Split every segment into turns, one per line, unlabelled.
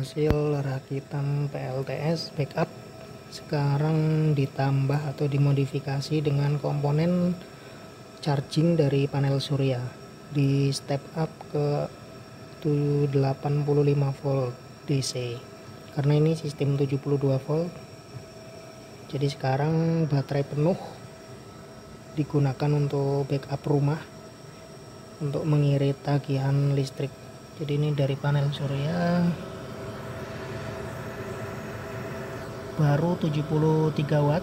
hasil rakitan PLTS backup sekarang ditambah atau dimodifikasi dengan komponen charging dari panel surya, di step up ke 85 volt DC karena ini sistem 72 volt. Jadi sekarang baterai penuh digunakan untuk backup rumah untuk mengirit tagihan listrik. Jadi ini dari panel surya baru 73 watt,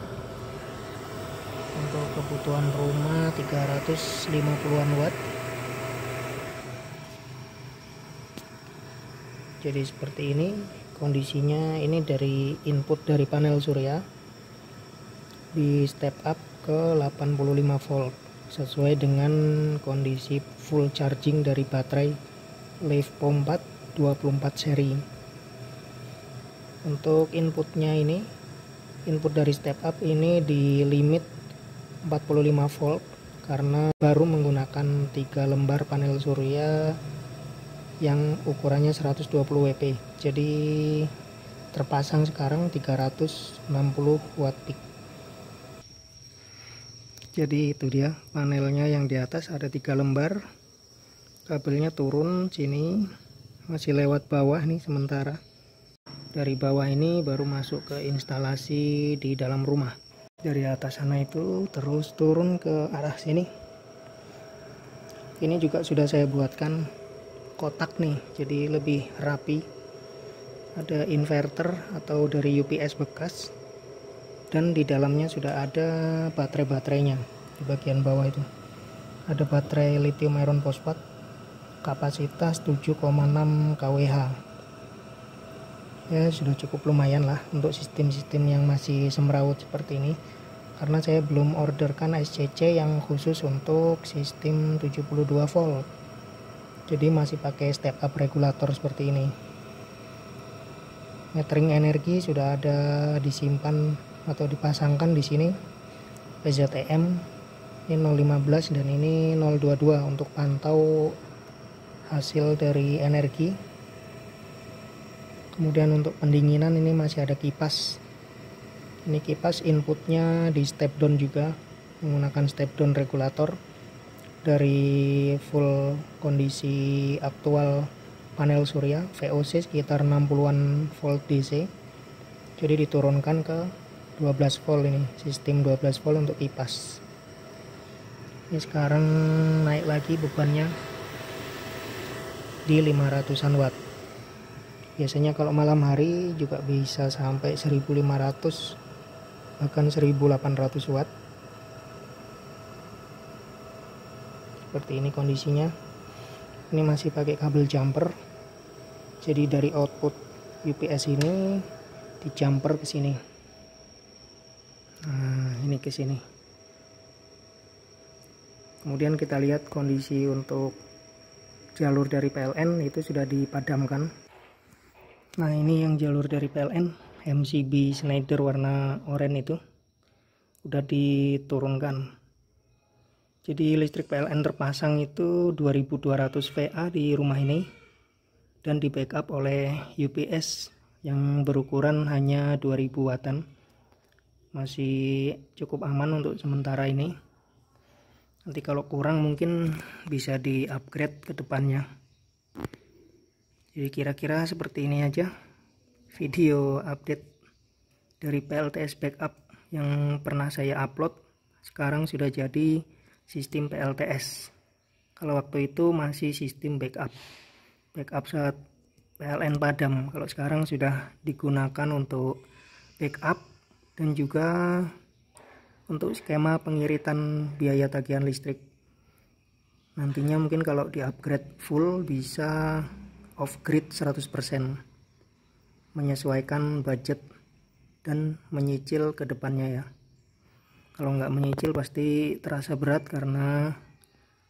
untuk kebutuhan rumah 350-an watt. Jadi seperti ini kondisinya. Ini dari input dari panel surya di step up ke 85 volt sesuai dengan kondisi full charging dari baterai LiFePO 4 24 seri. Untuk inputnya ini, input dari step up ini di limit 45 volt karena baru menggunakan 3 lembar panel surya yang ukurannya 120 WP. Jadi terpasang sekarang 360 watt peak. Jadi itu dia panelnya, yang di atas ada 3 lembar. Kabelnya turun sini, masih lewat bawah nih sementara. Dari bawah ini baru masuk ke instalasi di dalam rumah. Dari atas sana itu terus turun ke arah sini. Ini juga sudah saya buatkan kotak nih, jadi lebih rapi. Ada inverter atau dari UPS bekas, dan di dalamnya sudah ada baterai-baterainya. Di bagian bawah itu ada baterai lithium iron fosfat kapasitas 7,6 kWh. Ya sudah cukup lumayan lah untuk sistem-sistem yang masih semrawut seperti ini, karena saya belum orderkan SCC yang khusus untuk sistem 72 volt. Jadi masih pakai step up regulator seperti ini. Metering energi sudah ada disimpan atau dipasangkan di sini. PZTM ini 015 dan ini 022 untuk pantau hasil dari energi. Kemudian untuk pendinginan ini masih ada kipas. Ini kipas inputnya di step down juga, menggunakan step down regulator. Dari full kondisi aktual panel surya VOC sekitar 60-an volt DC, jadi diturunkan ke 12 volt. Ini sistem 12 volt untuk kipas. Ini sekarang naik lagi bebannya di 500-an watt. Biasanya kalau malam hari juga bisa sampai 1500 bahkan 1800 watt. Seperti ini kondisinya. Ini masih pakai kabel jumper. Jadi dari output UPS ini di jumper ke sini. Nah, ini ke sini. Kemudian kita lihat kondisi untuk jalur dari PLN itu sudah dipadamkan. Nah, ini yang jalur dari PLN MCB Schneider warna oranye itu udah diturunkan. Jadi listrik PLN terpasang itu 2200 VA di rumah ini, dan di backup oleh UPS yang berukuran hanya 2000 wattan. Masih cukup aman untuk sementara ini. Nanti kalau kurang mungkin bisa di upgrade ke depannya. Jadi kira-kira seperti ini aja video update dari PLTS backup yang pernah saya upload. Sekarang sudah jadi sistem PLTS. Kalau waktu itu masih sistem backup saat PLN padam. Kalau sekarang sudah digunakan untuk backup dan juga untuk skema pengiritan biaya tagihan listrik. Nantinya mungkin kalau di upgrade full bisa off grid 100%, menyesuaikan budget dan menyicil ke depannya ya. Kalau nggak menyicil pasti terasa berat karena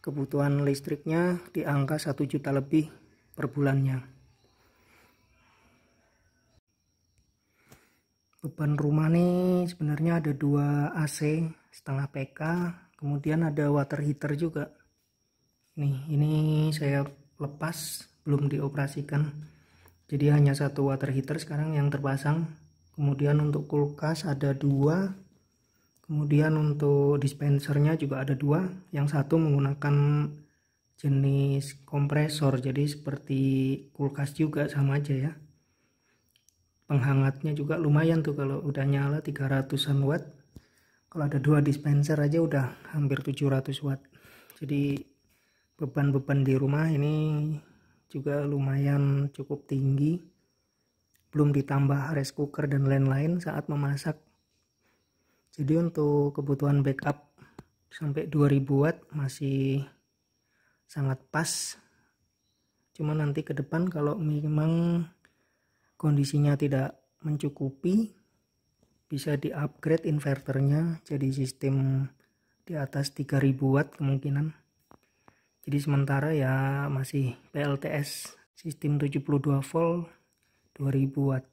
kebutuhan listriknya di angka 1 juta lebih per bulannya. Beban rumah nih sebenarnya ada 2 AC setengah PK, kemudian ada water heater juga. Nih, ini saya lepas, belum dioperasikan. Jadi hanya satu water heater sekarang yang terpasang. Kemudian untuk kulkas ada 2. Kemudian untuk dispensernya juga ada 2. Yang satu menggunakan jenis kompresor, jadi seperti kulkas juga, sama aja ya. Penghangatnya juga lumayan tuh, kalau udah nyala 300-an watt. Kalau ada 2 dispenser aja udah hampir 700 watt. Jadi beban-beban di rumah ini juga lumayan cukup tinggi. Belum ditambah rice cooker dan lain-lain saat memasak. Jadi untuk kebutuhan backup sampai 2000 watt masih sangat pas. Cuma nanti ke depan kalau memang kondisinya tidak mencukupi, bisa di-upgrade inverternya jadi sistem di atas 3000 watt kemungkinan. Jadi sementara ya masih PLTS sistem 72 volt 2000 watt.